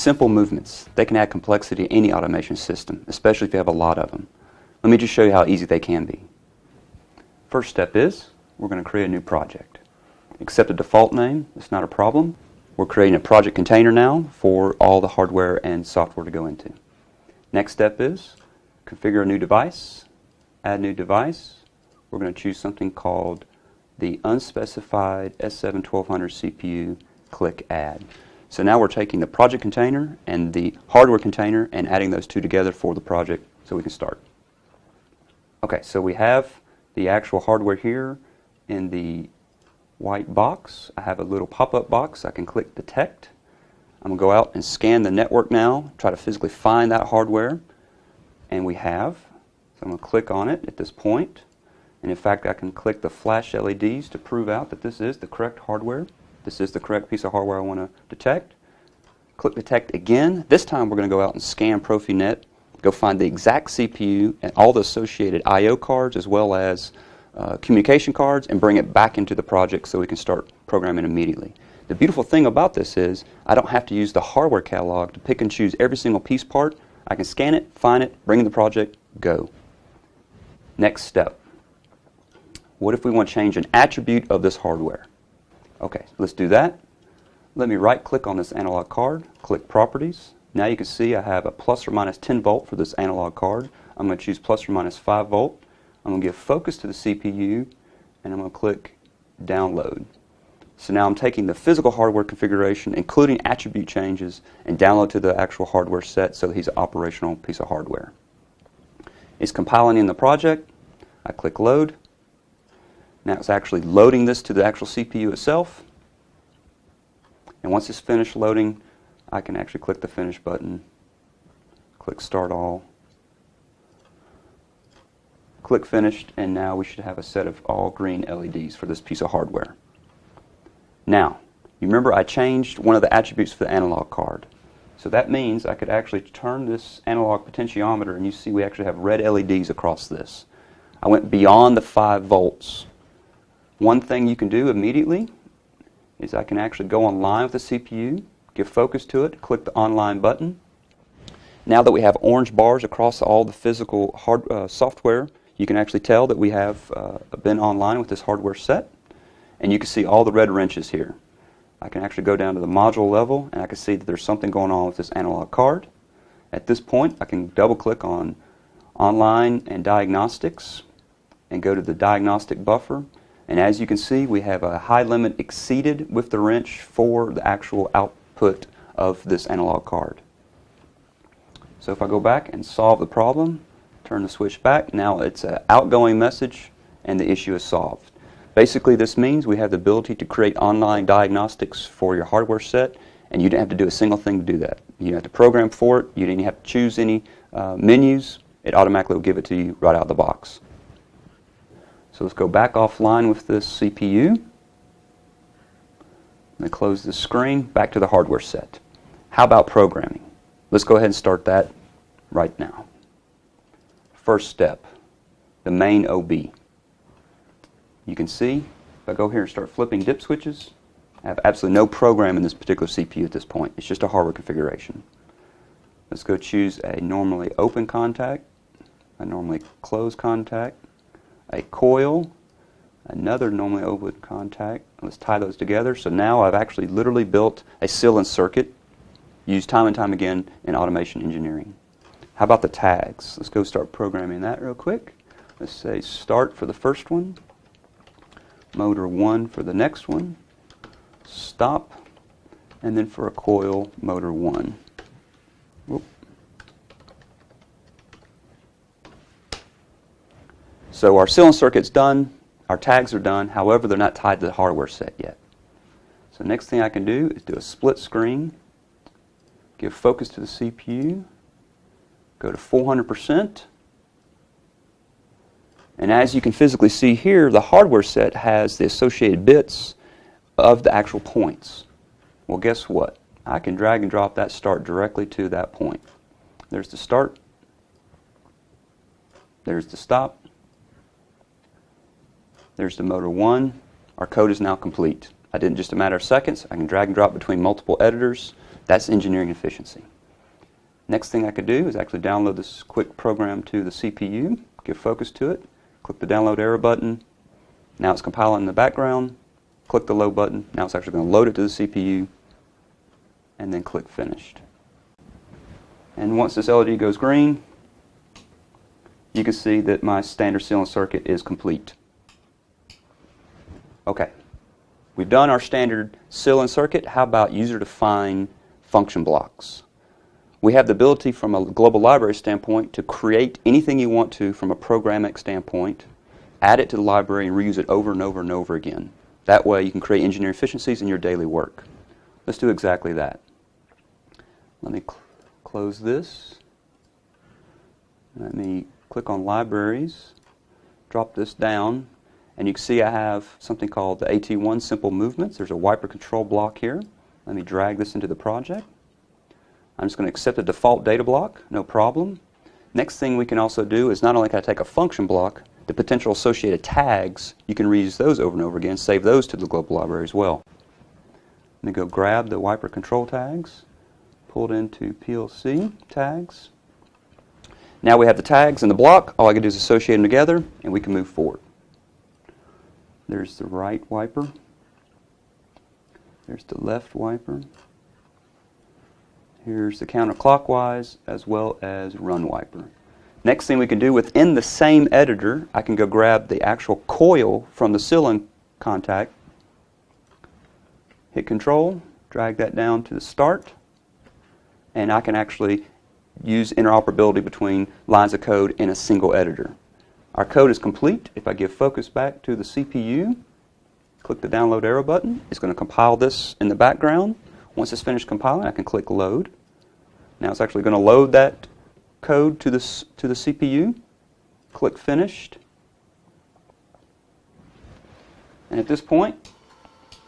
simple movements. They can add complexity to any automation system, especially if you have a lot of them. Let me just show you how easy they can be. First step is we're going to create a new project. Accept a default name. It's not a problem. We're creating a project container now for all the hardware and software to go into. Next step is configure a new device, add new device. We're going to choose something called the unspecified S7-1200 CPU, click add. So now we're taking the project container and the hardware container and adding those two together for the project so we can start. Okay, so we have the actual hardware here in the white box. I have a little pop-up box. I can click detect. I'm going to go out and scan the network now, try to physically find that hardware. And we have. So I'm going to click on it at this point. And in fact, I can click the flash LEDs to prove out that this is the correct hardware. This is the correct piece of hardware I want to detect. Click detect again. This time we're going to go out and scan Profinet, go find the exact CPU and all the associated I/O cards as well as communication cards and bring it back into the project so we can start programming immediately. The beautiful thing about this is I don't have to use the hardware catalog to pick and choose every single piece part. I can scan it, find it, bring in the project, go. Next step. What if we want to change an attribute of this hardware? Okay, let's do that. Let me right click on this analog card, click properties. Now you can see I have a plus or minus 10 volt for this analog card. I'm going to choose plus or minus 5 volt. I'm going to give focus to the CPU and I'm going to click download. So now I'm taking the physical hardware configuration, including attribute changes, and download to the actual hardware set so he's an operational piece of hardware. It's compiling in the project. I click load. Now it's actually loading this to the actual CPU itself. And once it's finished loading, I can actually click the finish button, click start all, click finished, and now we should have a set of all green LEDs for this piece of hardware. Now, you remember I changed one of the attributes for the analog card. So that means I could actually turn this analog potentiometer and you see we actually have red LEDs across this. I went beyond the 5 volts. One thing you can do immediately is I can actually go online with the CPU, give focus to it, click the online button. Now that we have orange bars across all the physical software, you can actually tell that we have been online with this hardware set. And you can see all the red wrenches here. I can actually go down to the module level and I can see that there's something going on with this analog card. At this point, I can double click on online and diagnostics and go to the diagnostic buffer. And as you can see, we have a high limit exceeded with the wrench for the actual output of this analog card. So if I go back and solve the problem, turn the switch back, now it's an outgoing message and the issue is solved. Basically, this means we have the ability to create online diagnostics for your hardware set, and you didn't have to do a single thing to do that. You didn't have to program for it. You didn't have to choose any menus. It automatically will give it to you right out of the box. So let's go back offline with this CPU. And close the screen. Back to the hardware set. How about programming? Let's go ahead and start that right now. First step, the main OB. You can see, if I go here and start flipping dip switches, I have absolutely no program in this particular CPU at this point. It's just a hardware configuration. Let's go choose a normally open contact, a normally closed contact, a coil, another normally open contact. Let's tie those together. So now I've actually literally built a seal-in circuit used time and time again in automation engineering. How about the tags? Let's go start programming that real quick. Let's say start for the first one. Motor 1 for the next one, stop, and then for a coil, motor 1. Whoop. So our seal-in circuit's done, our tags are done, however they're not tied to the hardware set yet. So next thing I can do is do a split screen, give focus to the CPU, go to 400%, and as you can physically see here, the hardware set has the associated bits of the actual points. Well, guess what? I can drag and drop that start directly to that point. There's the start. There's the stop. There's the motor 1. Our code is now complete. I did in just a matter of seconds. I can drag and drop between multiple editors That's engineering efficiency. Next thing I could do is actually download this quick program to the CPU, give focus to it, click the download arrow button. Now it's compiling in the background. Click the load button. Now it's actually going to load it to the CPU, and then click finished. And once this LED goes green, you can see that my standard sealing circuit is complete. Okay, we've done our standard sealing circuit. How about user-defined function blocks? We have the ability from a global library standpoint to create anything you want to from a programmatic standpoint, add it to the library, and reuse it over and over and over again. That way you can create engineering efficiencies in your daily work. Let's do exactly that. Let me close this. Let me click on libraries, drop this down, and you can see I have something called the AT1 simple movements. There's a wiper control block here. Let me drag this into the project. I'm just going to accept the default data block, no problem. Next thing we can also do is not only can I take a function block, the potential associated tags, you can reuse those over and over again, save those to the global library as well. Let me go grab the wiper control tags, pull it into PLC tags. Now we have the tags in the block. All I can do is associate them together, and we can move forward. There's the right wiper. There's the left wiper. Here's the counterclockwise as well as run wiper. Next thing we can do within the same editor, I can go grab the actual coil from the sealing contact, hit Control, drag that down to the start, and I can actually use interoperability between lines of code in a single editor. Our code is complete. If I give focus back to the CPU, click the download arrow button, it's going to compile this in the background. Once it's finished compiling, I can click load. Now it's actually going to load that code to the CPU. Click finished. And at this point,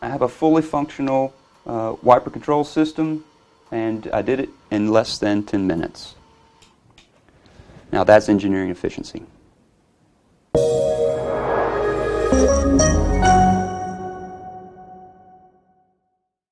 I have a fully functional wiper control system, and I did it in less than 10 minutes. Now that's engineering efficiency.